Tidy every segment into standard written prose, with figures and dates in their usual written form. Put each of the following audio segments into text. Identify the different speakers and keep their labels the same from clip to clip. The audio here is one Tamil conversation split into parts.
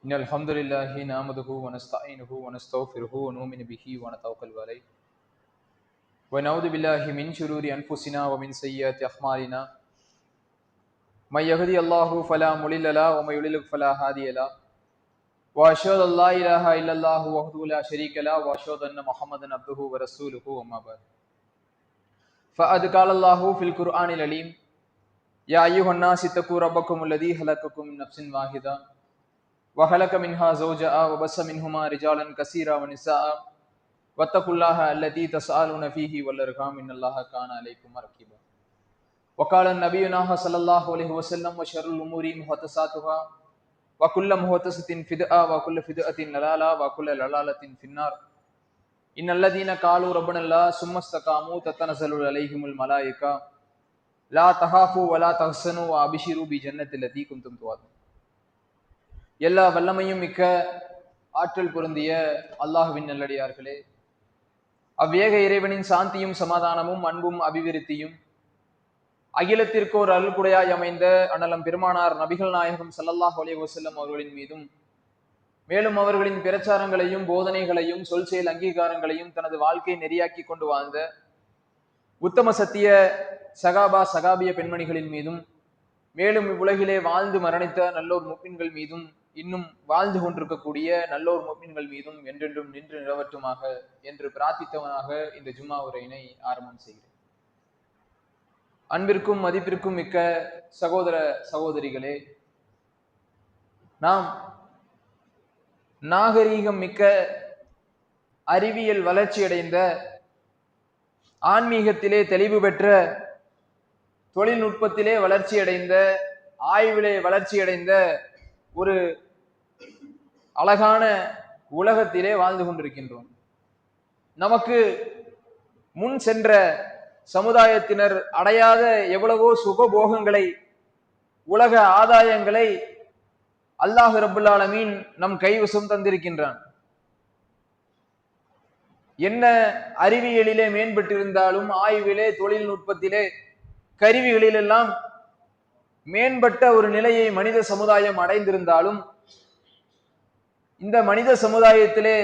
Speaker 1: إن الحمد لله نحمده ونستعينه ونستغفره ونؤمن به ونتوكل عليه ونعوذ بالله من شرور أنفسنا ومن سيئات أعمالنا من يهدي الله فلا مضل له ومن يضلل فلا هادي له وأشهد أن لا إله إلا الله وحده لا شريك له وأشهد أن محمدا عبده ورسوله أما بعد فقد قال الله في القرآن العليم يا أيها الناس اتقوا ربكم الذي خلقكم من نفس واحدة وخلق منها زوجها وبث منهما رجالا كثيرا ونساء واتقوا الله الذي تسألون فيه والأرحام إن الله كان عليكم رقيبا وقال النبي صلى الله عليه وسلم وشر الأمور محدثاتها وكل محدثة بدعة وكل بدعة ضلالة وكل ضلالة في النار إن الذين قالوا ربنا الله ثم استقاموا تتنزل عليهم الملائكة لا تخافوا ولا تحزنوا وأبشروا بجنة التي كنتم توعدون. எல்லா வல்லமையும் மிக்க ஆற்றல் பொருந்திய அல்லாஹ்வின் நல்லடியார்களே, அவ்வேக இறைவனின் சாந்தியும் சமாதானமும் அன்பும் அபிவிருத்தியும் அகிலத்திற்கோர் அருள்குடையாய் அமைந்த அண்ணலம் பெருமானார் நபிகள் நாயகம் ஸல்லல்லாஹு அலைஹி வஸல்லம் அவர்களின் மீதும், மேலும் அவர்களின் பிரச்சாரங்களையும் போதனைகளையும் சொல் செயல் அங்கீகாரங்களையும் தனது வாழ்க்கை நெறியாக்கி கொண்டு வாழ்ந்த உத்தம சத்திய சகாபா சகாபிய பெண்மணிகளின் மீதும், மேலும் இவ்வுலகிலே வாழ்ந்து மரணித்த நல்லோர் முஃமின்கள் மீதும், இன்னும் வாழ்ந்து கொண்டிருக்கக்கூடிய நல்லோர் முஃமின்கள் மீதும் என்றென்றும் நின்று நிலவற்றுமாக என்று பிரார்த்தித்தவனாக இந்த ஜும்மா உரையினை ஆரம்பம் செய்கிறேன். அன்பிற்கும் மதிப்பிற்கும் மிக்க சகோதர சகோதரிகளே, நாம் நாகரீகம் மிக்க அறிவியல் வளர்ச்சியடைந்த, ஆன்மீகத்திலே தெளிவு பெற்ற, தொழில்நுட்பத்திலே வளர்ச்சியடைந்த, ஆய்விலே வளர்ச்சியடைந்த ஒரு அழகான உலகத்திலே வாழ்ந்து கொண்டிருக்கின்றோம். நமக்கு முன் சென்ற சமுதாயத்தினர் அடையாத எவ்வளவோ சுகபோகங்களை, உலக ஆதாயங்களை அல்லாஹ் ரப்புல் ஆலமீன் நம் கைவசம் தந்திருக்கின்றான். என்ன அறிவியலிலே மேம்பட்டிருந்தாலும், ஆய்விலே, தொழில்நுட்பத்திலே, கருவிகளிலெல்லாம் மேம்பட்ட ஒரு நிலையை மனித சமுதாயம் அடைந்திருந்தாலும், இந்த மனித சமுதாயத்திலே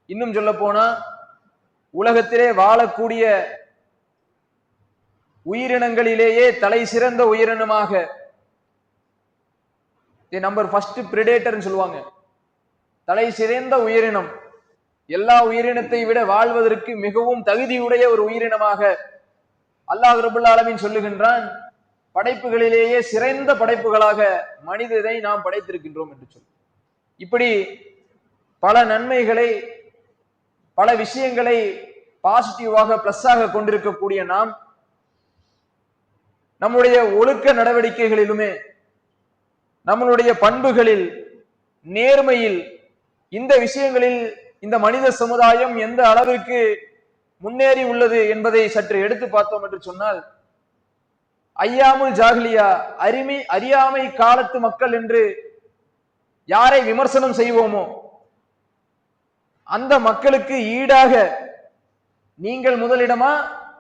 Speaker 1: இன்னும் சொல்ல போனா உலகத்திலே வாழக்கூடிய உயிரினங்களிலேயே தலை சிறந்த உயிரினமாக, நம்பர் ஃபர்ஸ்ட் பிரெடேட்டர்னு சொல்லுவாங்க, தலை சிறந்த உயிரினம், எல்லா உயிரினத்தை விட வாழ்வதற்கு மிகவும் தகுதியுடைய ஒரு உயிரினமாக அல்லாஹ் ரப்புல் ஆலமீன் சொல்லுகின்றான். படைப்புகளிலேயே சிறந்த படைப்புகளாக மனிதனை நாம் படைத்திருக்கின்றோம் என்று சொல்லி, இப்படி பல நன்மைகளை, பல விஷயங்களை பாசிட்டிவாக பிளஸ்ஸாக கொண்டிருக்கக்கூடிய நாம், நம்முடைய ஒழுக்க நடவடிக்கைகளிலுமே, நம்மளுடைய பண்புகளில், நேர்மையில், இந்த விஷயங்களில் இந்த மனித சமுதாயம் எந்த அளவிற்கு முன்னேறி உள்ளது என்பதை சற்று எடுத்து பார்த்தோம் என்று சொன்னால், ஐயாமுல் ஜாஹிலியா, அறியாமை காலத்து மக்கள் என்று யாரை விமர்சனம் செய்வோமோ அந்த மக்களுக்கு ஈடாக நீங்கள் முதலிடமா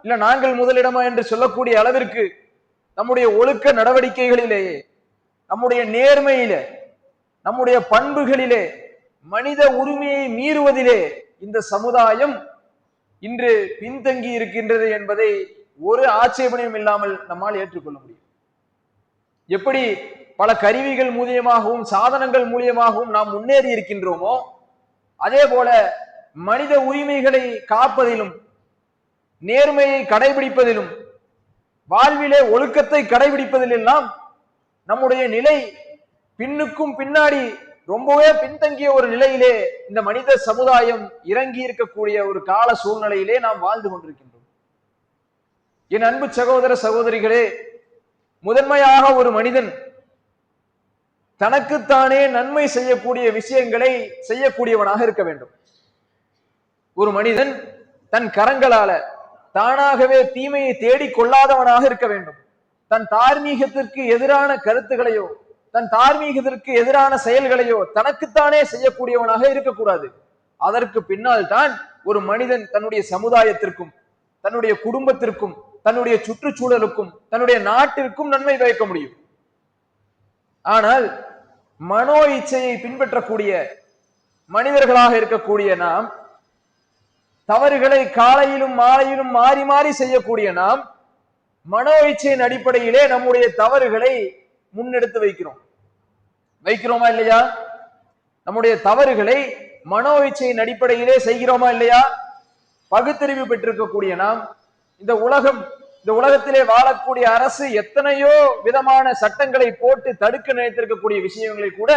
Speaker 1: இல்ல நாங்கள் முதலிடமா என்று சொல்லக்கூடிய அளவிற்கு நம்முடைய ஒழுக்க நடவடிக்கைகளிலேயே, நம்முடைய நேர்மையிலே, நம்முடைய பண்புகளிலே, மனித உரிமையை மீறுவதிலே இந்த சமுதாயம் இன்று பின்தங்கி இருக்கின்றது என்பதை ஒரு ஆட்சேபனையும் இல்லாமல் நம்மால் ஏற்றுக்கொள்ள முடியும். எப்படி பல கருவிகள் மூலியமாகவும் சாதனங்கள் மூலியமாகவும் நாம் முன்னேறி இருக்கின்றோமோ, அதே போல மனித உரிமைகளை காப்பதிலும், நேர்மையை கடைபிடிப்பதிலும், வாழ்விலே ஒழுக்கத்தை கடைபிடிப்பதிலெல்லாம் நம்முடைய நிலை பின்னுக்கும் பின்னாடி ரொம்பவே பின்தங்கிய ஒரு நிலையிலே இந்த மனித சமுதாயம் இறங்கி இருக்கக்கூடிய ஒரு கால சூழ்நிலையிலே நாம் வாழ்ந்து கொண்டிருக்கின்றோம். என் அன்பு சகோதர சகோதரிகளே, முதன்மையாக ஒரு மனிதன் தனக்குத்தானே நன்மை செய்யக்கூடிய விஷயங்களை செய்யக்கூடியவனாக இருக்க வேண்டும். ஒரு மனிதன் தன் கரங்களால தானாகவே தீமையை தேடிக் கொள்ளாதவனாக இருக்க வேண்டும். தன் தார்மீகத்திற்கு எதிரான கருத்துக்களையோ, தன் தார்மீகத்திற்கு எதிரான செயல்களையோ தனக்குத்தானே செய்யக்கூடியவனாக இருக்கக்கூடாது. அதற்கு பின்னால் தான் ஒரு மனிதன் தன்னுடைய சமுதாயத்திற்கும், தன்னுடைய குடும்பத்திற்கும், தன்னுடைய சுற்றுச்சூழலுக்கும், தன்னுடைய நாட்டிற்கும் நன்மை பயக்க முடியும். ஆனால் மனோ இச்சையை பின்பற்றக்கூடிய மனிதர்களாக இருக்கக்கூடிய நாம், தவறுகளை காலையிலும் மாலையிலும் மாறி மாறி செய்யக்கூடிய நாம், மனோ இச்சையின் அடிப்படையிலே நம்முடைய தவறுகளை முன்னெடுத்து வைக்கிறோமா இல்லையா? நம்முடைய தவறுகளை மனோ இச்சையின் அடிப்படையிலே செய்கிறோமா இல்லையா? பகுத்தறிவு பெற்றிருக்கக்கூடிய நாம், இந்த உலகத்திலே வாழக்கூடிய அரசு எத்தனையோ விதமான சட்டங்களை போட்டு தடுக்க நினைத்திருக்கக்கூடிய விஷயங்களை கூட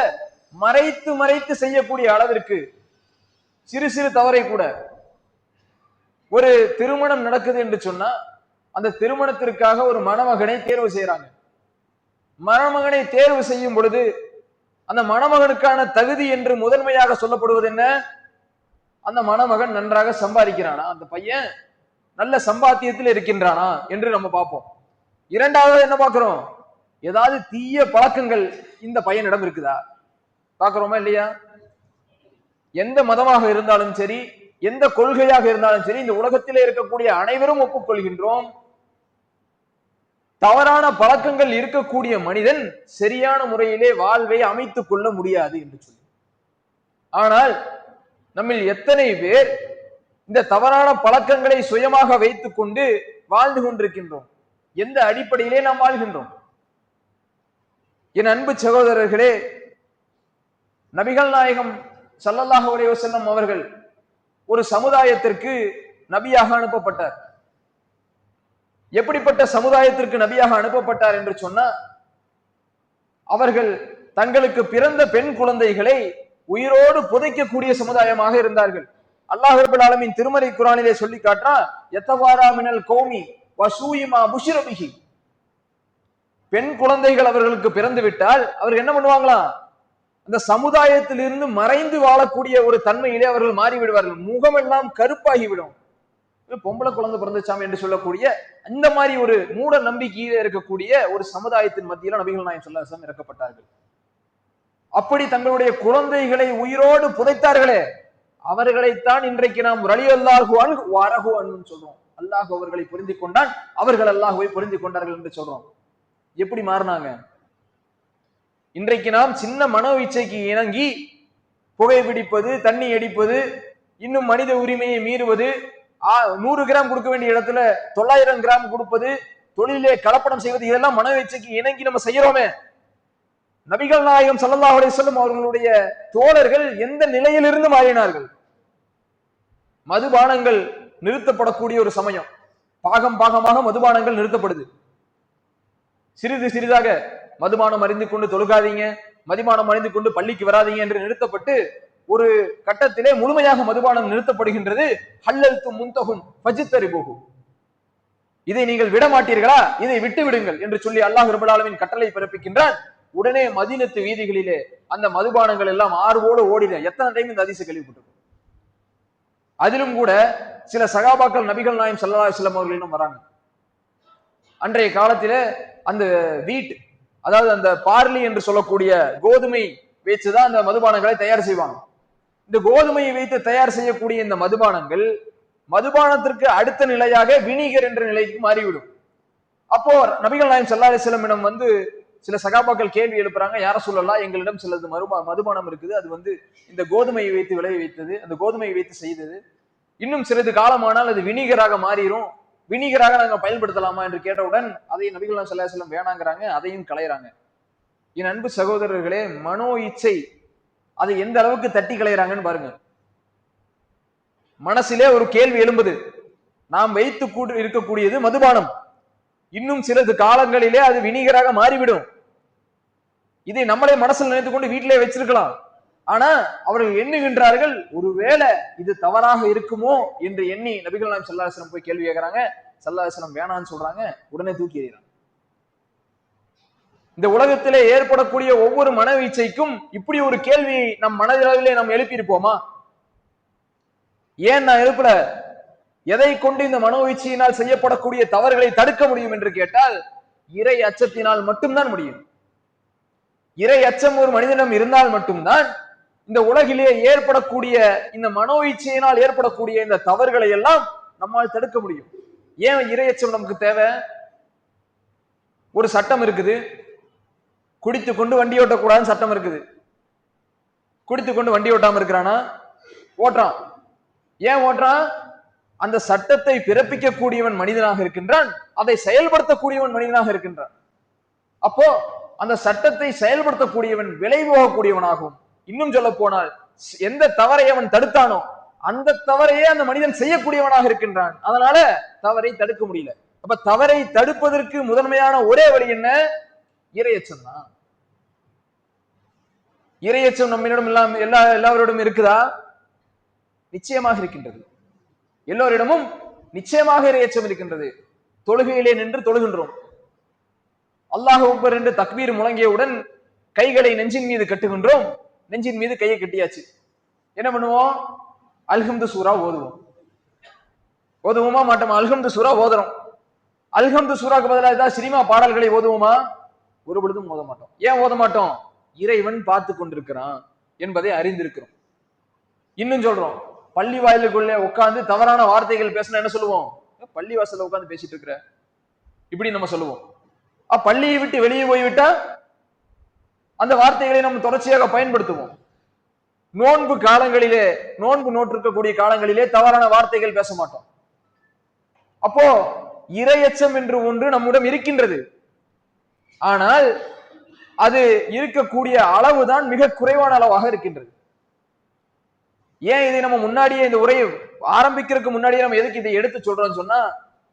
Speaker 1: மறைத்து மறைத்து செய்யக்கூடிய அளவிற்கு சிறு சிறு தவறை கூட, ஒரு திருமணம் நடக்குது என்று சொன்னா அந்த திருமணத்திற்காக ஒரு மணமகனை தேர்வு செய்யறாங்க. மணமகனை தேர்வு செய்யும் பொழுது அந்த மணமகனுக்கான தகுதி என்று முதன்மையாக சொல்லப்படுவது என்ன? அந்த மணமகன் நன்றாக சம்பாதிக்கிறானா, அந்த பையன் நல்ல சம்பாத்தியத்தில் இருக்கின்றானா என்று நம்ம பார்ப்போம். இரண்டாவது என்ன பார்க்கிறோம்? ஏதாவது தீய பழக்கங்கள் இந்த பையனிடம் இருக்குதா பார்க்கிறோமா இல்லையா? எந்த மதமாக இருந்தாலும் சரி, எந்த கொள்கையாக இருந்தாலும் சரி, இந்த உலகத்திலே இருக்கக்கூடிய அனைவரும் ஒப்புக்கொள்கின்றோம், தவறான பழக்கங்கள் இருக்கக்கூடிய மனிதன் சரியான முறையிலே வாழ்வை அமைத்துக் கொள்ள முடியாது என்று சொல்லி. ஆனால் நம்மில் எத்தனை பேர் இந்த தவறான பழக்கங்களை சுயமாக வைத்துக் கொண்டு வாழ்ந்து கொண்டிருக்கின்றோம்? எந்த அடிப்படையிலே நாம் வாழ்கின்றோம்? என் அன்பு சகோதரர்களே, நபிகள் நாயகம் ஸல்லல்லாஹு அலைஹி வஸல்லம் அவர்கள் ஒரு சமுதாயத்திற்கு நபியாக அனுப்பப்பட்டார். எப்படிப்பட்ட சமுதாயத்திற்கு நபியாக அனுப்பப்பட்டார் என்று சொன்னா, அவர்கள் தங்களுக்கு பிறந்த பெண் குழந்தைகளை உயிரோடு புதைக்கக்கூடிய சமுதாயமாக இருந்தார்கள். அல்லாஹ் ரப்பல் ஆலமீன் திருமறை குர்ஆனிலே சொல்லி காட்டுறான், யத்தவாரா மினல் கௌமி வசூயிமா புஷிர பிஹி. பெண் குழந்தைகள் அவர்களுக்கு பிறந்து விட்டால் அவர்கள் என்ன பண்ணுவாங்களாம்? அந்த சமுதாயத்திலிருந்து மறைந்து வாழக்கூடிய ஒரு தன்மையிலே அவர்கள் மாறிவிடுவார்கள். முகமெல்லாம் கருப்பாகிவிடும். பொம்பளை குழந்தை பிறந்துச்சாமி என்று சொல்லக்கூடிய அந்த மாதிரி ஒரு மூட நம்பிக்கையில இருக்கக்கூடிய ஒரு சமுதாயத்தின் மத்தியில நபிகள் நாயகம் ஸல்லல்லாஹு அலைஹி வஸல்லம் இறக்கப்பட்டார்கள். அப்படி தங்களுடைய குழந்தைகளை உயிரோடு புதைத்தார்களே, அவர்களைத்தான் இன்றைக்கு நாம் ரலியல்லாஹு அன்ஹு வரஹு அன்ஹு சொல்றோம். அல்லாஹ் அவர்களை புரிந்து கொண்டான், அவர்கள் அல்லாஹ்வை புரிந்து கொண்டார்கள் என்று சொல்றோம். எப்படி மாறினாங்க? இன்றைக்கு நாம் சின்ன மனோ இச்சைக்கு இணங்கி புகைப்பிடிப்பது, தண்ணி அடிப்பது, இன்னும் மனித உரிமையை மீறுவது, 100 கிராம் கொடுக்க வேண்டிய இடத்துல 900 கிராம் கொடுப்பது, தொழிலே கலப்படம் செய்வது, இதெல்லாம் மனோ இச்சைக்கு இணங்கி நம்ம செய்யறோமே. நபிகள் நாயகம் ஸல்லல்லாஹு அலைஹி வஸல்லம் அவர்களுடைய தோழர்கள் எந்த நிலையிலிருந்து மாறினார்கள்? மதுபானங்கள் நிறுத்தப்படக்கூடிய ஒரு சமயம், பாகமாக மதுபானங்கள் நிறுத்தப்படுது. சிறிது சிறிதாக மதுபானம் அறிந்து கொண்டு தொழுகாதீங்க, மதுபானம் அறிந்து கொண்டு பள்ளிக்கு வராதீங்க என்று நிறுத்தப்பட்டு ஒரு கட்டத்திலே முழுமையாக மதுபானம் நிறுத்தப்படுகின்றது. ஹல்லல்து முன்தகும் ஃபஜ்தரிபுஹு. இதை நீங்கள் விட மாட்டீர்களா? இதை விட்டு விடுங்கள் என்று சொல்லி அல்லாஹ் ரப்பல் ஆலமீன் கட்டளை பிறப்பிக்கின்றான். உடனே மதீனத்து வீதிகளிலே அந்த மதுபானங்கள் எல்லாம் ஆர்வோடு ஓடின. எத்தனை டைம் இந்த ஹதீஸை கேள்விப்பட்டிருக்கோம். அதிலும் கூட சில சகாபாக்கள் நபிகள் நாயகம் ஸல்லல்லாஹு அலைஹி வஸல்லம் அவர்களிடம் வராங்க. அன்றைய காலத்திலே அந்த வீட், அதாவது அந்த பார்லி என்று சொல்லக்கூடிய கோதுமை வைத்துதான் அந்த மதுபானங்களை தயார் செய்வாங்க. இந்த கோதுமையை வைத்து தயார் செய்யக்கூடிய இந்த மதுபானத்திற்கு அடுத்த நிலையாக வினிகர் என்ற நிலைக்கு மாறிவிடும். அப்போ நபிகள் நாயகம் ஸல்லல்லாஹு அலைஹி வஸல்லம் வந்து சில சகாபாக்கள் கேள்வி எழுப்புறாங்க, யார சொல்லலாம், எங்களிடம் சிலது மதுபானம் இருக்குது, அது இந்த கோதுமையை வைத்து விளைய வைத்தது, அந்த கோதுமையை வைத்து செய்தது, இன்னும் சிறிது காலமானால் அது வினிகராக மாறிடும், வினிகராக நாங்க பயன்படுத்தலாமா என்று கேட்டவுடன் அதை நபிகள் நாயகம் ஸல்லல்லாஹு அலைஹி வஸல்லம் வேணாங்கிறாங்க, அதையும் களையறாங்க. என் அன்பு சகோதரர்களே, மனோ இச்சை அதை எந்த அளவுக்கு தட்டி களையறாங்கன்னு பாருங்க. மனசிலே ஒரு கேள்வி எழும்புது, நாம் வைத்து இருக்கக்கூடியது மதுபானம், இன்னும் சிலது காலங்களிலே அது வினிகராக மாறிவிடும். இதை நம்மளே மனசில் நினைத்துக் கொண்டு வீட்டிலே வச்சிருக்கலாம். ஆனா அவர்கள் எண்ணுகின்றார்கள், ஒருவேளை இது தவறாக இருக்குமோ என்று எண்ணி நபிகள் நாயகம் ஸல்லல்லாஹு அலைஹி வஸல்லம் போய் கேள்வி கேட்கிறாங்க. ஸல்லல்லாஹு அலைஹி வஸல்லம் வேணான்னு சொல்றாங்க, உடனே தூக்கி எறிகிறாங்க. இந்த உலகத்திலே ஏற்படக்கூடிய ஒவ்வொரு மன வீச்சைக்கும் இப்படி ஒரு கேள்வி நம் மனதளவிலே நாம் எழுப்பியிருப்போமா? ஏன் நான் எழுப்பல? எதை கொண்டு இந்த மனோவீழ்ச்சியினால் செய்யப்படக்கூடிய தவறுகளை தடுக்க முடியும் என்று கேட்டால், இறை அச்சத்தினால் மட்டும்தான் முடியும். இறை அச்சம் ஒரு மனிதனிடம் இருந்தால் மட்டும்தான் இந்த உலகிலே ஏற்படக்கூடிய இந்த மனோவீழ்ச்சியினால் ஏற்படக்கூடிய இந்த தவறுகளை எல்லாம் நம்மால் தடுக்க முடியும். ஏன் இறை அச்சம் நமக்கு தேவை? ஒரு சட்டம் இருக்குது, குடித்து கொண்டு வண்டி ஓட்டக்கூடாதுன்னு சட்டம் இருக்குது. குடித்து கொண்டு வண்டி ஓட்டாம இருக்கிறானா? ஓட்டுறான். ஏன் ஓட்டுறான்? அந்த சட்டத்தை பிறப்பிக்கக்கூடியவன் மனிதனாக இருக்கின்றான், அதை செயல்படுத்தக்கூடியவன் மனிதனாக இருக்கின்றான். அப்போ அந்த சட்டத்தை செயல்படுத்தக்கூடியவன் விலை போகக்கூடியவனாகும். இன்னும் சொல்ல போனால் எந்த தவறை அவன் தடுத்தானோ அந்த தவறையே அந்த மனிதன் செய்யக்கூடியவனாக இருக்கின்றான். அதனால தவறை தடுக்க முடியல. அப்ப தவறை தடுப்பதற்கு முதன்மையான ஒரே வழி என்ன? இறையச்சம் தான். இறையச்சம் நம்மிடம் எல்லாரிடமும் இருக்குதா? நிச்சயமாக இருக்கின்றது. எல்லோரிடமும் நிச்சயமாக இறையச்சம் இருக்கின்றது. தொழுகையிலே நின்று தொழுகின்றோம். அல்லாஹ் அக்பர் என்று தக்பீர் முழங்கியவுடன் கைகளை நெஞ்சின் மீது கட்டுகின்றோம். நெஞ்சின் மீது கையை கட்டியாச்சு. என்ன பண்ணுவோம்? அல்ஹம்து சூரா ஓதுவோமா மாட்டோமா? அல்ஹம்து சூரா ஓதுறோம். அல்ஹம்து சூராக்கு பதிலாக ஏதாவது சினிமா பாடல்களை ஓதுவோமா? ஒரு பொழுதும் ஓத மாட்டோம். ஏன் ஓத மாட்டோம்? இறைவன் பார்த்து கொண்டிருக்கிறான் என்பதை அறிந்திருக்கிறோம். இன்னும் சொல்றோம், பள்ளி வாயிலுக்குள்ளே உட்கார்ந்து தவறான வார்த்தைகள் பேசினா என்ன சொல்லுவோம்? பள்ளி வாசல்ல உட்கார்ந்து பேசிட்டு இருக்கிற, இப்படி நம்ம சொல்லுவோம். பள்ளியை விட்டு வெளியே போய்விட்டா அந்த வார்த்தைகளை நம்ம தொடர்ச்சியாக பயன்படுத்துவோம். நோன்பு காலங்களிலே, நோன்பு நோட்டிருக்கக்கூடிய காலங்களிலே தவறான வார்த்தைகள் பேச மாட்டோம். அப்போ இறையச்சம் என்று ஒன்று நம்மிடம் இருக்கின்றது. ஆனால் அது இருக்கக்கூடிய அளவுதான் மிக குறைவான அளவாக இருக்கின்றது. ஏன் இதை நம்ம முன்னாடியே, இந்த உரையை ஆரம்பிக்கிறதுக்கு முன்னாடியே நம்ம எதுக்கு இதை எடுத்து சொல்றோம்னு சொன்னா,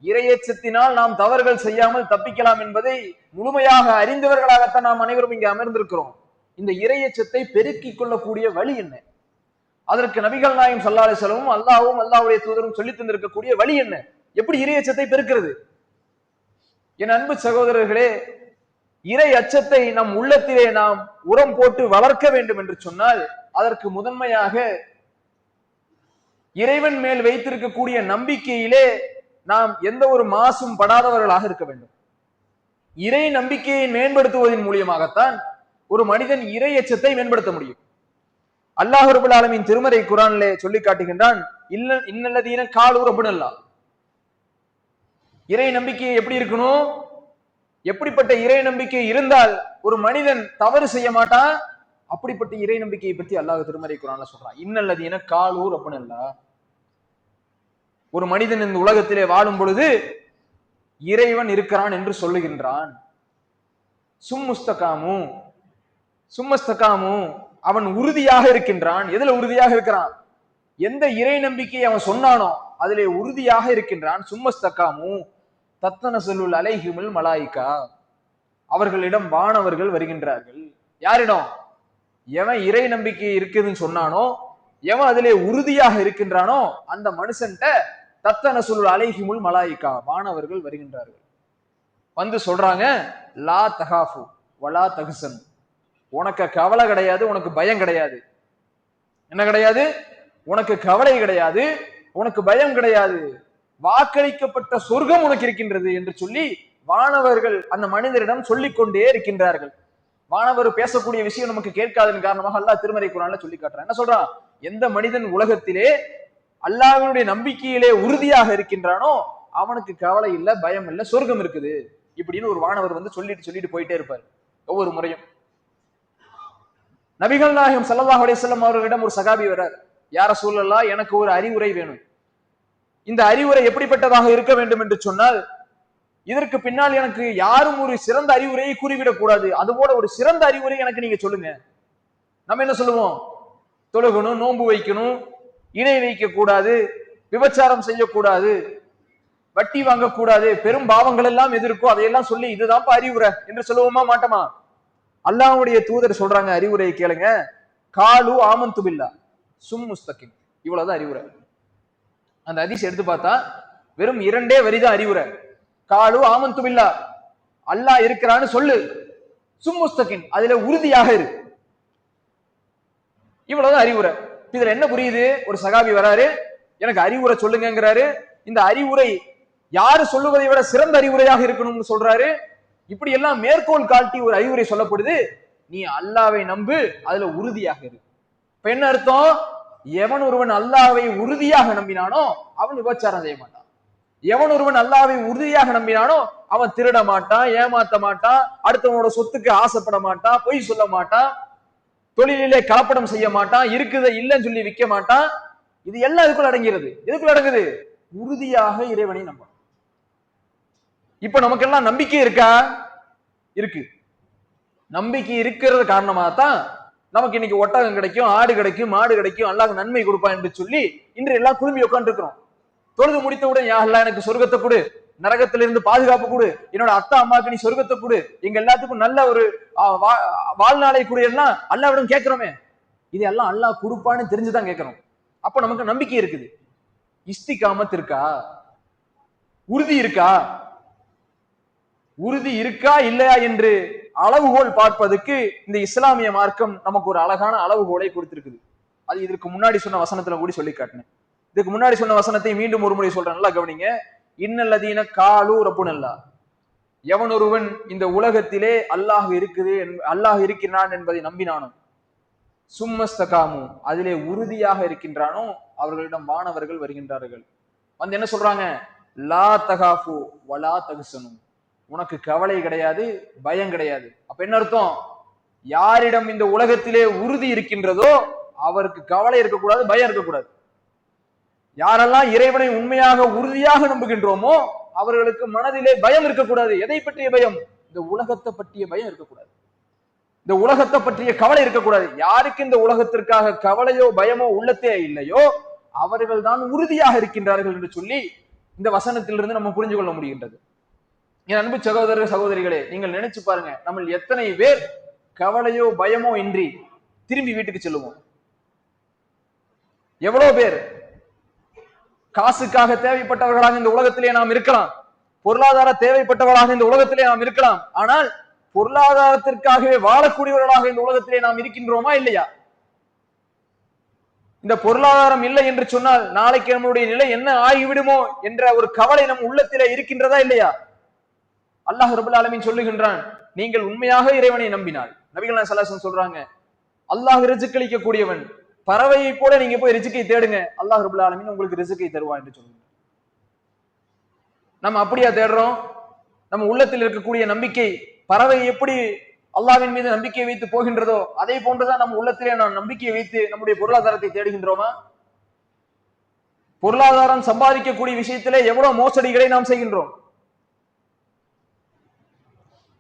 Speaker 1: இறையச்சத்தினால் நாம் தவறுகள் செய்யாமல் தப்பிக்கலாம் என்பதை முழுமையாக அறிந்தவர்களாகத்தான் நாம் அனைவரும் இங்கே அமர்ந்திருக்கிறோம். இந்த இறையச்சத்தை பெருக்கிக் கொள்ளக்கூடிய வழி என்ன? அதற்கு நபிகள் நாயகம் ஸல்லல்லாஹு அலைஹி வஸல்லம் அல்லாஹ்வும் அல்லாஹ்வுடைய தூதரும் சொல்லி தந்திருக்கக்கூடிய வழி என்ன? எப்படி இறையச்சத்தை பெருக்கிறது? என் அன்பு சகோதரர்களே, இறை அச்சத்தை நம் உள்ளத்திலே நாம் உரம் போட்டு வளர்க்க வேண்டும் என்று சொன்னால் அதற்கு முதன்மையாக இறைவன் மேல் வைத்திருக்கக்கூடிய நம்பிக்கையிலே நாம் எந்த ஒரு மாசும் படாதவர்களாக இருக்க வேண்டும். இறை நம்பிக்கையை மேம்படுத்துவதன் மூலியமாகத்தான் ஒரு மனிதன் இறை அச்சத்தை மேம்படுத்த முடியும். அல்லாஹ் ரப்பல் ஆலமீன் திருமறை குர்ஆனிலே சொல்லி காட்டுகின்றான், இன்னல்லதீன காலு ரப்பனல்லா. இறை நம்பிக்கை எப்படி இருக்கணும்? எப்படிப்பட்ட இறை நம்பிக்கை இருந்தால் ஒரு மனிதன் தவறு செய்ய மாட்டான்? அப்படிப்பட்ட இறை நம்பிக்கையை பற்றி அல்லாஹ் திருமறை குர்ஆன்ல சொல்றான், இன்னல்லதீன காலு ரப்பனல்லா. ஒரு மனிதன் இந்த உலகத்திலே வாழும் பொழுது இறைவன் இருக்கிறான் என்று சொல்லுகின்றான். சும்மஸ்தகாமு, அவன் உறுதியாக இருக்கின்றான். எதுல உறுதியாக இருக்கிறான்? எந்த இறை நம்பிக்கையை அவன் சொன்னானோ அதிலே உறுதியாக இருக்கின்றான். சும்மஸ்தகாமு தத்தனஸலுல் அலைஹிமுல் மலாயிகா, அவர்களிடம் வானவர்கள் வருகின்றார்கள். யாரிடம்? எவன் இறை நம்பிக்கை இருக்குதுன்னு சொன்னானோ, எவன் அதிலே உறுதியாக இருக்கின்றானோ அந்த மனுஷன்ட்ட தத்தனஸலுல் அலைஹிமுல் மலாயிகா, வானவர்கள் வருகின்றார்கள். வந்து சொல்றாங்க, லா தகாஃபு வலா தஹ்சன், உனக்கு கவலை கிடையாது, உனக்கு பயம் கிடையாது. என்ன கிடையாது? உனக்கு கவலை கிடையாது, உனக்கு பயம் கிடையாது, வாக்களிக்கப்பட்ட சொர்க்கம் உனக்கு இருக்கின்றது என்று சொல்லி வானவர்கள் அந்த மனிதரிடம் சொல்லிக் கொண்டே இருக்கின்றார்கள். வானவர் பேசக்கூடிய விஷயம் நமக்கு கேட்காதன் காரணமாக அல்லாஹ் திருமறை குர்ஆன்ல சொல்லி காட்டுறான். என்ன சொல்றான்? எந்த மனிதன் உலகத்திலே அல்லாஹ்வுடைய நம்பிக்கையிலே உறுதியாக இருக்கின்றானோ அவனுக்கு கவலை இல்லை, பயம் இல்லை, சொர்க்கம் இருக்குது இப்படின்னு ஒரு வானவர் வந்து சொல்லிட்டு போயிட்டே இருப்பார் ஒவ்வொரு முறையும். நபிகள் நாயகம் ஸல்லல்லாஹு அலைஹி வஸல்லம் அவர்களிடம் ஒரு சகாபி வரார், யா ரசூலல்லாஹ், எனக்கு ஒரு அறிவுரை வேணும். இந்த அறிவுரை எப்படிப்பட்டதாக இருக்க வேண்டும் என்று சொன்னால், இதற்கு பின்னால் எனக்கு யாரும் ஒரு சிறந்த அறிவுரையை கூறிவிடக் கூடாது, அதுபோல ஒரு சிறந்த அறிவுரை எனக்கு நீங்க சொல்லுங்க. நம்ம என்ன சொல்லுவோம்? தொழுகணும், நோன்பு வைக்கணும், இணை வைக்க கூடாது, விபச்சாரம் செய்யக்கூடாது, வட்டி வாங்கக்கூடாது, பெரும் பாவங்கள் எல்லாம் எது இருக்கோ அதையெல்லாம் சொல்லி இதுதான் அறிவுரை என்று சொல்லுவோமா மாட்டோமா? அல்லாஹ்வுடைய தூதர் சொல்றாங்க, அறிவுரை கேளுங்க, காலு ஆமன்து பில்லா சும்முஸ்தகிம், இவ்வளவுதான் அறிவுரை. அந்த ஹதீஸ் எடுத்து பார்த்தா வெறும் 2 வரிதான் அறிவுரை. காலு ஆமன்து பில்லா, அல்லாஹ் இருக்கிறான்னு சொல்லு, சும்முஸ்தகிம், அதுல உறுதியாக இரு, இவ்வளவுதான் அறிவுரை. இதுல என்ன புரியுது? ஒரு சகாபி வராரு, எனக்கு அறிவுரை சொல்லுங்கிறாரு. இந்த அறிவுரை யாரு சொல்லுவதை விட சிறந்த அறிவுரையாக இருக்கணும்னு சொல்றாரு. இப்படி எல்லாம் மேற்கோள் காட்டி ஒரு அறிவுரை சொல்லப்படுது, நீ அல்லாஹ்வை நம்பு, அதுல உறுதியாக இரு. இப்ப என்ன அர்த்தம்? எவன் ஒருவன் அல்லாஹ்வை உறுதியாக நம்பினானோ அவன் விபச்சாரம் செய்ய மாட்டான். எவன் ஒருவன் அல்லாஹ்வை உறுதியாக நம்பினானோ அவன் திருட மாட்டான், ஏமாத்த மாட்டான், அடுத்தவனோட சொத்துக்கு ஆசைப்பட மாட்டான், பொய் சொல்ல மாட்டான், தொழிலிலே கலப்படம் செய்ய மாட்டான், இருக்குதை இல்லைன்னு சொல்லி விற்க மாட்டான். இது எல்லாம் இதுக்குள்ள அடங்கிறது. எதுக்குள்ள அடங்குது? உறுதியாக இறைவனை நம்பணும். இப்ப நமக்கெல்லாம் நம்பிக்கை இருக்கா? இருக்கு. நம்பிக்கை இருக்கிறது காரணமாக தான் நமக்கு இன்னைக்கு ஒட்டகம் கிடைக்கும், ஆடு கிடைக்கும், மாடு கிடைக்கும், அல்லாஹ் நன்மை கொடுப்பான் என்று சொல்லி இன்று எல்லாம் குழுமி உட்கார்ந்து இருக்கிறோம். தொழுது முடித்தவுடன் யா அல்லாஹ் எனக்கு சொர்க்கத்தை கொடு, நரகத்திலிருந்து பாதுகாப்பு கொடு, என்னோட அத்தா அம்மாவுக்கு நீ சொர்க்கத்தை கொடு, எங்க எல்லாத்துக்கும் நல்ல ஒரு வாழ்நாளை கூடியெல்லாம் அல்லாஹ்விடம் கேட்கிறோமே. இது எல்லாம் அல்லாஹ் கொடுப்பான்னு தெரிஞ்சுதான் கேட்கிறோம். அப்ப நமக்கு நம்பிக்கை இருக்குது. இஸ்திகாமத் இருக்கா? உறுதி இருக்கா? உறுதி இருக்கா இல்லையா என்று அளவுகோல் பார்ப்பதற்கு இந்த இஸ்லாமிய மார்க்கம் நமக்கு ஒரு அழகான அளவுகோலை கொடுத்திருக்குது. அது இதற்கு முன்னாடி சொன்ன வசனத்துல கூட சொல்லி காட்டினேன். இதுக்கு முன்னாடி சொன்ன வசனத்தை மீண்டும் ஒரு முறை சொல்றேன், நல்லா கவனிங்க. இன்னல்லதீன காலு ரப்புனல்லா, எவன் ஒருவன் இந்த உலகத்திலே அல்லாஹ் இருக்குது, அல்லாஹ் இருக்கிறான் என்பதை நம்பினானோ, சும்மஸ்தகாமு, அதிலே உறுதியாக இருக்கின்றானோ, அவர்களிடம் மாணவர்கள் வருகின்றார்கள். வந்து என்ன சொல்றாங்க? லா தகாஃபு வலா தகுசனு, உனக்கு கவலை கிடையாது, பயம் கிடையாது. அப்ப என்ன அர்த்தம்? யாரிடம் இந்த உலகத்திலே உறுதி இருக்கின்றதோ அவருக்கு கவலை இருக்கக்கூடாது, பயம் இருக்கக்கூடாது. யாரெல்லாம் இறைவனை உண்மையாக உறுதியாக நம்புகின்றோமோ அவர்களுக்கு மனதிலே பயம் இருக்கக்கூடாது. எதை பற்றிய பயம்? இந்த உலகத்தை பற்றிய பயம் இருக்கக்கூடாது, இந்த உலகத்தை பற்றிய கவலை இருக்கக்கூடாது. யாருக்கு இந்த உலகத்திற்காக கவலையோ பயமோ உள்ளத்தே இல்லையோ அவர்கள் தான் உறுதியாக இருக்கின்றார்கள் என்று சொல்லி இந்த வசனத்திலிருந்து நம்ம புரிஞ்சு கொள்ள முடிகின்றது. என் அன்பு சகோதரர் சகோதரிகளே, நீங்கள் நினைச்சு பாருங்க, நம்ம எத்தனை பேர் கவலையோ பயமோ இன்றி திரும்பி வீட்டுக்கு செல்லுவோம்? எவ்வளவு பேர் காசுக்காக தேவைப்பட்டவர்களாக இந்த உலகத்திலே நாம் இருக்கலாம், பொருளாதார தேவைப்பட்டவர்களாக இந்த உலகத்திலே நாம் இருக்கலாம், ஆனால் பொருளாதாரத்திற்காகவே வாழக்கூடியவர்களாக இந்த உலகத்திலே நாம் இருக்கின்றோமா இல்லையா? இந்த பொருளாதாரம் இல்லை என்று சொன்னால் நாளைக்கு நம்மளுடைய நிலை என்ன ஆகிவிடுமோ என்ற ஒரு கவலை நம் உள்ளத்திலே இருக்கின்றதா இல்லையா? அல்லாஹ் ரப்பல் ஆலமீன் சொல்லுகின்றான், நீங்கள் உண்மையாக இறைவனை நம்பினால், நபிகள் நாயகம் ஸல்லல்லாஹு அலைஹி வஸல்லம் சொல்றாங்க, அல்லாஹ் ரிஸ்க் அளிக்க கூடியவன், பறவையை போல நீங்க போய் ரிஸ்கை தேடுங்க, அல்லாஹ் ரப்பல் ஆலமீன் உங்களுக்கு ரிஸ்கை தருவான் என்று சொல்லுங்க. நம்ம அப்படியா தேடுறோம்? நம்ம உள்ளத்தில் இருக்கக்கூடிய நம்பிக்கை பறவை எப்படி அல்லாஹ்வின் மீது நம்பிக்கை வைத்து போகின்றதோ அதே போன்றுதான் நம்ம உள்ளத்திலே நாம் நம்பிக்கையை வைத்து நம்முடைய பொருளாதாரத்தை தேடுகின்றோமா? பொருளாதாரம் சம்பாதிக்கக்கூடிய விஷயத்திலே எவ்வளவு மோசடிகளை நாம் செய்கின்றோம்.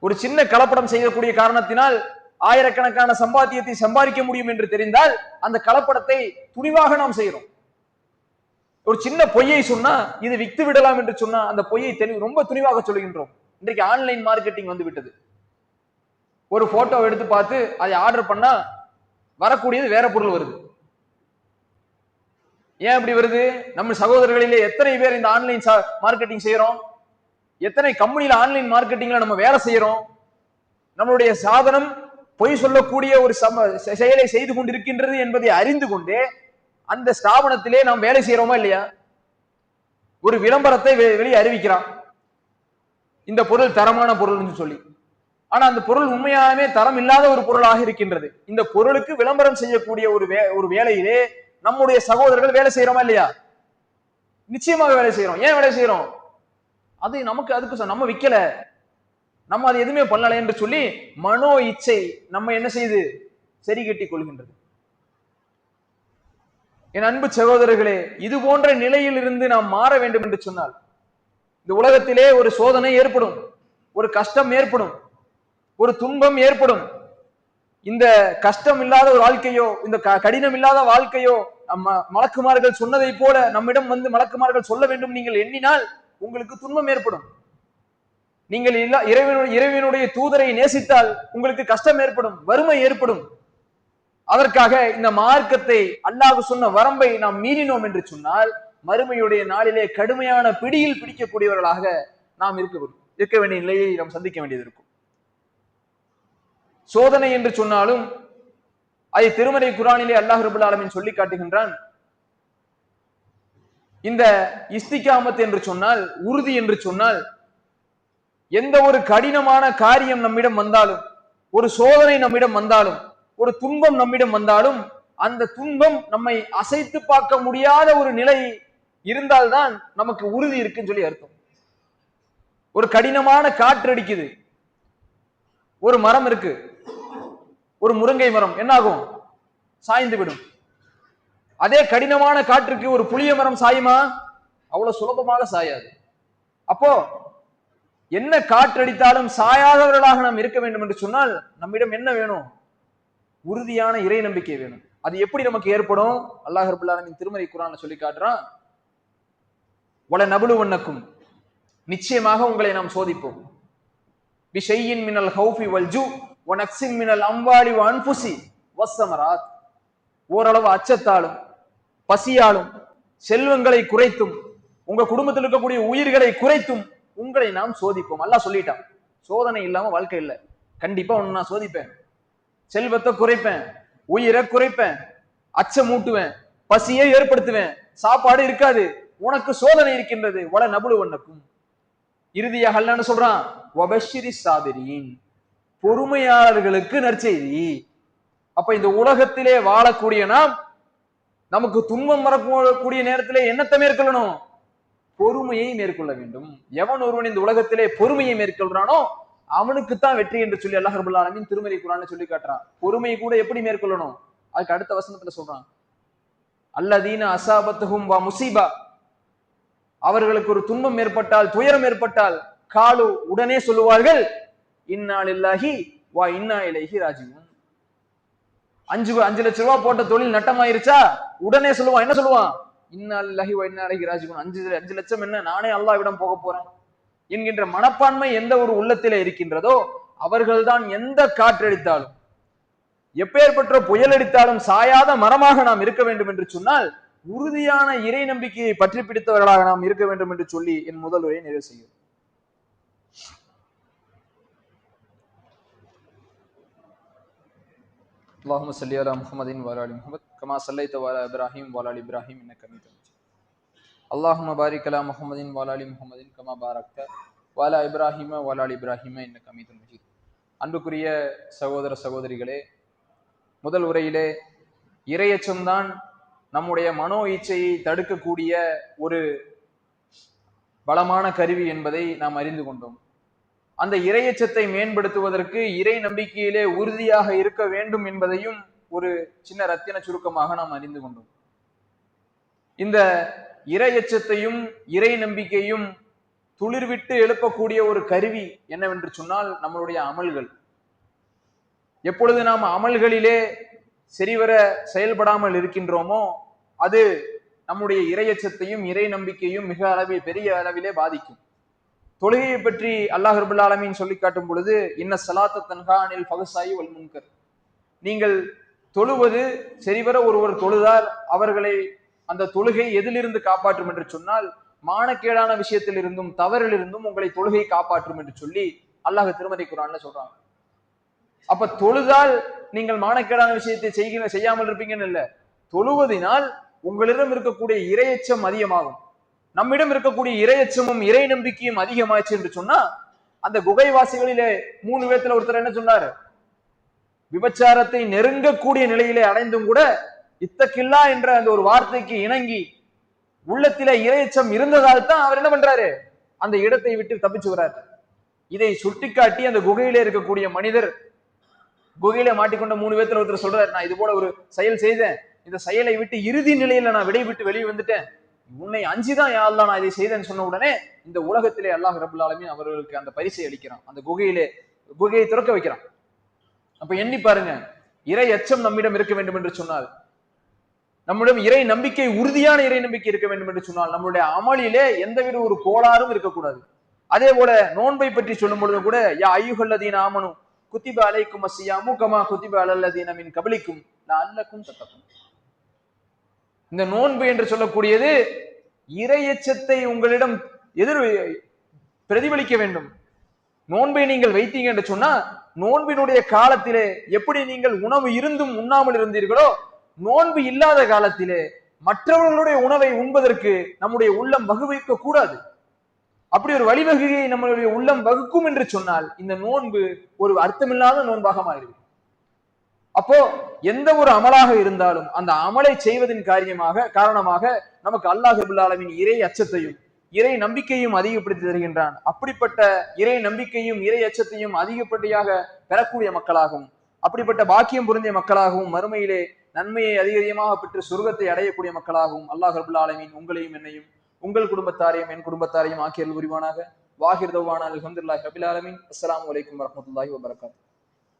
Speaker 1: ஒரு சின்ன கலப்படம் செய்யக்கூடிய காரணத்தினால் ஆயிரக்கணக்கான சம்பாத்தியத்தை சம்பாதிக்க முடியும் என்று தெரிந்தால் அந்த கலப்படத்தை துணிவாக நாம் செய்கிறோம். ஒரு சின்ன பொய்யை சொன்னா இது வித்து விடலாம் என்று சொன்னா அந்த பொய்யை ரொம்ப துணிவாக சொல்லுகின்றோம். இன்றைக்கு ஆன்லைன் மார்க்கெட்டிங் வந்து விட்டது. ஒரு போட்டோ எடுத்து பார்த்து அதை ஆர்டர் பண்ணா வரக்கூடியது வேற பொருள் வருது. ஏன் அப்படி வருது? நம்ம சகோதரர்களிலே எத்தனை பேர் இந்த ஆன்லைன் மார்க்கெட்டிங் செய்யறோம்? எத்தனை கம்பெனியில ஆன்லைன் மார்க்கெட்டிங்ல நம்ம வேலை செய்யறோம்? நம்மளுடைய சாதனம் பொய் சொல்லக்கூடிய ஒரு செயலை செய்து கொண்டிருக்கின்றது என்பதை அறிந்து கொண்டே அந்த ஸ்தாபனத்திலே நாம் வேலை செய்யறோமா இல்லையா? ஒரு விளம்பரத்தை வெளியே அறிவிக்கிறான், இந்த பொருள் தரமான பொருள் சொல்லி. ஆனா அந்த பொருள் உண்மையாலுமே தரம் இல்லாத ஒரு பொருளாக இருக்கின்றது. இந்த பொருளுக்கு விளம்பரம் செய்யக்கூடிய ஒரு வேலையிலே நம்முடைய சகோதரர்கள் வேலை செய்யறோமா இல்லையா? நிச்சயமாக வேலை செய்யறோம். ஏன் வேலை செய்யறோம்? அது நமக்கு அதுக்கு நம்ம விக்கல, நம்ம அது எதுவுமே பண்ணல என்று சொல்லி மனோ இச்சை நம்ம என்ன செய்து சரி கட்டி கொள்கின்றது. என் அன்பு சகோதரர்களே, இது போன்ற நிலையில் இருந்து நாம் மாற வேண்டும் என்று சொன்னால் இந்த உலகத்திலே ஒரு சோதனை ஏற்படும், ஒரு கஷ்டம் ஏற்படும், ஒரு துன்பம் ஏற்படும். இந்த கஷ்டம் இல்லாத ஒரு வாழ்க்கையோ, இந்த கடினம் இல்லாத வாழ்க்கையோ மலக்குமார்கள் சொன்னதை போல நம்மிடம் வந்து மலக்குமார்கள் சொல்ல வேண்டும் நீங்கள் எண்ணினால் உங்களுக்கு துன்பம் ஏற்படும். நீங்கள் இறைவனுடைய தூதரை நேசித்தால் உங்களுக்கு கஷ்டம் ஏற்படும், வறுமை ஏற்படும். அதற்காக இந்த மார்க்கத்தை அல்லாஹ் சொன்ன வரம்பை நாம் மீறினோம் என்று சொன்னால் மறுமையுடைய நாளிலே கடுமையான பிடியில் பிடிக்கக்கூடியவர்களாக நாம் இருக்க வேண்டிய நிலையை நாம் சந்திக்க வேண்டியது இருக்கும். சோதனை என்று சொன்னாலும் அதை திருமறை குர்ஆனிலே அல்லாஹ் ரப்பல் ஆலமீன் சொல்லி காட்டுகின்றான். இந்த இஸ்திகாமத் என்று சொன்னால், உறுதி என்று சொன்னால், எந்த ஒரு கடினமான காரியம் நம்மிடம் வந்தாலும், ஒரு சோதனை நம்மிடம் வந்தாலும், ஒரு துன்பம் நம்மிடம் வந்தாலும், அந்த துன்பம் நம்மை அசைத்து பார்க்க முடியாத ஒரு நிலை இருந்தால்தான் நமக்கு உறுதி இருக்குன்னு சொல்லி அர்த்தம். ஒரு கடினமான காற்று அடிக்குது, ஒரு மரம் இருக்கு, ஒரு முருங்கை மரம் என்னாகும்? சாய்ந்து விடும். அதே கடினமான காற்றுக்கு ஒரு புளிய மரம் சாயுமா? அவ்வளவு சுலபமாக சாயாது. அப்போ என்ன காற்றடித்தாலும் சாயாதவர்களாக நாம் இருக்க வேண்டும் என்று சொன்னால் நம்மிடம் என்ன வேணும்? உறுதியான இறை நம்பிக்கை வேணும். அது எப்படி நமக்கு ஏற்படும்? அல்லாஹ் ரப்பல் ஆலமீன் திருமறை குர்ஆன்ல சொல்லி காட்டுறான், வல நபுலுவன்னக்கும், நிச்சயமாக உங்களை நாம் சோதிப்போம், பிஷையின் மினல் ஹௌஃபி வல் ஜூ வ நக்ஸின் மினல் அம்வாலி வ அன்ஃபுஸி வஸ்ஸமராத், ஓரளவு அச்சத்தாலும் பசியாலும் செல்வங்களை குறைத்தும் உங்க குடும்பத்தில் இருக்கக்கூடிய உயிர்களை குறைத்தும் உங்களை நாம் சோதிப்போம். அல்லாஹ் சொல்லிட்டான். சோதனை இல்லாம வாழ்க்கை இல்லை. கண்டிப்பா ஒன்னு நான் சோதிப்பேன். செல்வத்தை குறைப்பேன், உயிரை குறைப்பேன், அச்சமூட்டுவேன், பசியை ஏற்படுத்துவேன், சாப்பாடு இருக்காது, உனக்கு சோதனை இருக்கின்றது. வல நபுலுவன்னக்கும். இறுதியாக அல்லாஹ் சொல்றான், வபஷிரி சாபிரீன், பொறுமையாளர்களுக்கு நற்செய்தி. அப்ப இந்த உலகத்திலே வாழக்கூடிய நாம், நமக்கு துன்பம் வரக்கூடிய நேரத்திலே என்னத்தை மேற்கொள்ளணும்? பொறுமையை மேற்கொள்ள வேண்டும். எவன் ஒருவன் இந்த உலகத்திலே பொறுமையை மேற்கொள்றானோ அவனுக்குத்தான் வெற்றி என்று சொல்லி அல்லாஹ் ரப்பல் ஆலமீன் திருமறை குர்ஆன்ல சொல்லி காட்டுறான். பொறுமையை கூட எப்படி மேற்கொள்ளணும்? அதுக்கு அடுத்த வசனத்துல சொல்றான், அல்லதீன அஸாபத்துஹும் வ முஸீபா, அவர்களுக்கு ஒரு துன்பம் ஏற்பட்டால், துயரம் ஏற்பட்டால், காலு உடனே சொல்லுவார்கள், இன்னா லில்லாஹி வ இன்னா இலைஹி ராஜிஊன். 5 லட்சம் ரூபாய் போட்ட தொழில் நட்டமாயிருச்சா, உடனே சொல்லுவான். என்ன சொல்லுவான்? இன்னா லில்லாஹி வ இன்னா இலைஹி ராஜிஊன். 5 லட்சம் என்ன, நானே அல்லாஹ்விடம் போக போறேன் என்கின்ற மனப்பான்மை எந்த ஒரு உள்ளத்திலே இருக்கின்றதோ அவர்கள்தான் எந்த காற்றடித்தாலும், எப்பேற்பட்ட புயல் அடித்தாலும் சாயாத மரமாக நாம் இருக்க வேண்டும் என்று சொன்னால் உறுதியான இறை நம்பிக்கையை பற்றி பிடித்தவர்களாக நாம் இருக்க வேண்டும் என்று சொல்லி என் முதல் உரையை நிறைவு செய்கிறேன். اللهم صل على محمد وعلى ال محمد كما صليت على ابراهيم وعلى ال ابراهيم انك حميد مجيد. اللهم بارك على محمد وعلى ال محمد كما باركت وعلى ابراهيم وعلى ال ابراهيم انك حميد مجيد. அன்புக்குரிய சகோதர சகோதரிகளே, முதல் உரையிலே இறையச்சம்தான் நம்முடைய மனோ இச்சையை தடுக்கக்கூடிய ஒரு பலமான கருவி என்பதை நாம் அறிந்து கொண்டோம். அந்த இறையச்சத்தை மேம்படுத்துவதற்கு இறை நம்பிக்கையிலே உறுதியாக இருக்க வேண்டும் என்பதையும் ஒரு சின்ன ரத்தின சுருக்கமாக நாம் அறிந்து கொண்டோம். இந்த இறையச்சத்தையும் இறை நம்பிக்கையும் துளிர்விட்டு எழுப்பக்கூடிய ஒரு கருவி என்னவென்று சொன்னால் நம்மளுடைய அமல்கள். எப்பொழுது நாம் அமல்களிலே சரிவர செயல்படாமல் இருக்கின்றோமோ அது நம்முடைய இறையச்சத்தையும் இறை நம்பிக்கையும் மிக பெரிய அளவிலே பாதிக்கும். தொழுகையை பற்றி அல்லாஹ் ரப்பல் ஆலமீன் சொல்லி காட்டும் பொழுது, இன்ன ஸலாத்த தன்ஹா அனில் ஃபஹ்ஷாஇ வல் முன்கர், நீங்கள் தொழுவது சரிவர ஒருவர் தொழுதால் அவர்களை அந்த தொழுகை எதிலிருந்து காப்பாற்றும் என்று சொன்னால் மானக்கேடான விஷயத்தில் இருந்தும் தவறிலிருந்தும் உங்களை தொழுகை காப்பாற்றும் என்று சொல்லி அல்லாஹ் திருமறை குர்ஆன்ல சொல்றாங்க. அப்ப தொழுதால் நீங்கள் மானக்கேடான விஷயத்தை செய்யாமல் இருப்பீங்கன்னு இல்ல, தொழுவதினால் உங்களிடம் இருக்கக்கூடிய இறையச்சம் அதிகமாகும். நம்மிடம் இருக்கக்கூடிய இறையச்சமும் இறை நம்பிக்கையும் அதிகமாச்சு என்று சொன்னா, அந்த குகைவாசிகளிலே 3 பேத்துல ஒருத்தர் என்ன சொன்னாரு? விபச்சாரத்தை நெருங்கக்கூடிய நிலையிலே அடைந்தும் கூட இத்தக்கில்லா என்ற அந்த ஒரு வார்த்தைக்கு இணங்கி உள்ளத்திலே இறையச்சம் இருந்ததால் தான் அவர் என்ன பண்றாரு? அந்த இடத்தை விட்டு தப்பிச்சு வர்றாரு. இதை சுட்டிக்காட்டி அந்த குகையிலே இருக்கக்கூடிய மனிதர், குகையில மாட்டிக்கொண்ட 3 பேத்துல ஒருத்தர் சொல்றாரு, நான் இது போல ஒரு செயல் செய்தேன், இந்த செயலை விட்டு இறுதி நிலையில நான் விடை விட்டு வெளியே வந்துட்டேன், உன்னை அஞ்சுதான் யா அல்லாஹ் நான் இதை செய்தேன்னு சொன்ன உடனே இந்த உலகத்திலே அல்லாஹ் ரப்பல் ஆலமீன் அவர்களுக்கு அந்த பரிசை அளிக்கிறான். அந்த குகையை திறக்க வைக்கிறான். அப்ப எண்ணி பாருங்க, இறை அச்சம் நம்மிடம் இருக்க வேண்டும் என்று சொன்னால், நம்மிடம் இறை நம்பிக்கை, உறுதியான இறை நம்பிக்கை இருக்க வேண்டும் என்று சொன்னால், நம்மளுடைய அமலிலே எந்தவித ஒரு கோளாறும் இருக்கக்கூடாது. அதே போல நோன்பை பற்றி சொல்லும் பொழுது கூட, யா அய்யுஹல்லதீன ஆமனு குத்திப அலைக்கும் அஸ்ஸியாமு கமா குத்திப அலல்லதீன மின் கப்லிக்கும் லஅல்லக்கும் தத்தகூன். இந்த நோன்பு என்று சொல்லக்கூடியது இறையச்சத்தை உங்களிடம் பிரதிபலிக்க வேண்டும். நோன்பை நீங்கள் வைத்தீங்க என்று சொன்னா, நோன்பினுடைய காலத்திலே எப்படி நீங்கள் உணவு இருந்தும் உண்ணாமல் இருந்தீர்களோ, நோன்பு இல்லாத காலத்திலே மற்றவர்களுடைய உணவை உண்பதற்கு நம்முடைய உள்ளம் வகுக்க கூடாது. அப்படி ஒரு வழிவகையை நம்மளுடைய உள்ளம் வகுக்கும் என்று சொன்னால் இந்த நோன்பு ஒரு அர்த்தமில்லாத நோன்பாக மாறிவிடும். அப்போ எந்த ஒரு அமலாக இருந்தாலும் அந்த அமலை செய்வதன் காரணமாக நமக்கு அல்லாஹ் ரப்பல் ஆலமீன் இறை அச்சத்தையும் இறை நம்பிக்கையும் அதிகப்படுத்தி தருகின்றான். அப்படிப்பட்ட இறை நம்பிக்கையும் இறை அச்சத்தையும் அதிகப்படியாக பெறக்கூடிய மக்களாகவும் அப்படிப்பட்ட பாக்கியம் பொருந்திய மக்களாகவும் மறுமையிலே நன்மையை அதிகமாக பெற்று சொர்க்கத்தை அடையக்கூடிய மக்களாகவும் அல்லாஹ் ரபுல் ஆலமீன் உங்களையும் என்னையும் உங்கள் குடும்பத்தாரையும் என் குடும்பத்தாரையும் ஆக்கியல் புரிவானாக. வாஹிர் தௌவானா அல்ஹம்துலில்லாஹி ரபில் ஆலமீன். அஸ்ஸலாமு அலைக்கும் வரஹ்மத்துல்லாஹி வபரகாத்துஹு.